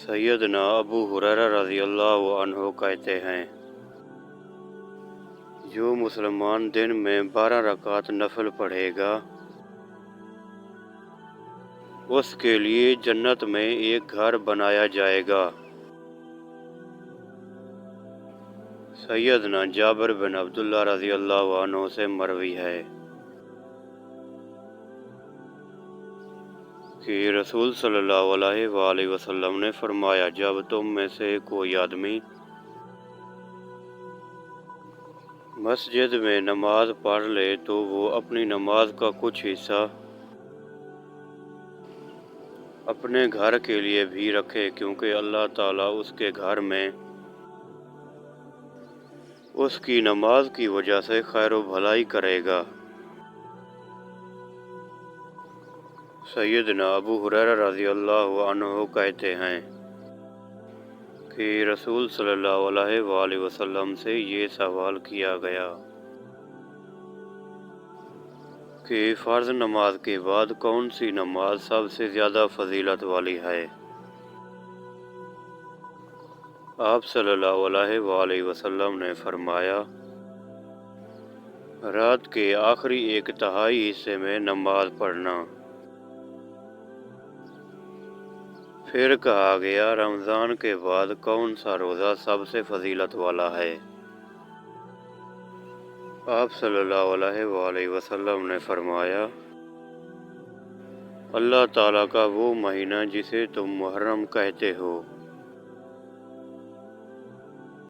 سیدنا ابو ہریرہ رضی اللہ عنہ کہتے ہیں، جو مسلمان دن میں 12 رکعت نفل پڑھے گا، اس کے لیے جنت میں ایک گھر بنایا جائے گا۔ سیدنا جابر بن عبداللہ رضی اللہ عنہ سے مروی ہے کہ رسول صلی اللہ علیہ وآلہ وسلم نے فرمایا، جب تم میں سے کوئی آدمی مسجد میں نماز پڑھ لے تو وہ اپنی نماز کا کچھ حصہ اپنے گھر کے لیے بھی رکھے، کیونکہ اللہ تعالیٰ اس کے گھر میں اس کی نماز کی وجہ سے خیر و بھلائی کرے گا۔ سیدنا ابو ہریرہ رضی اللہ عنہ کہتے ہیں کہ رسول صلی اللہ علیہ وآلہ وسلم سے یہ سوال کیا گیا کہ فرض نماز کے بعد کون سی نماز سب سے زیادہ فضیلت والی ہے؟ آپ صلی اللہ علیہ وآلہ وسلم نے فرمایا، رات کے آخری ایک تہائی حصے میں نماز پڑھنا۔ پھر کہا گیا، رمضان کے بعد کون سا روزہ سب سے فضیلت والا ہے؟ آپ صلی اللہ علیہ وآلہ وسلم نے فرمایا، اللہ تعالیٰ کا وہ مہینہ جسے تم محرم کہتے ہو۔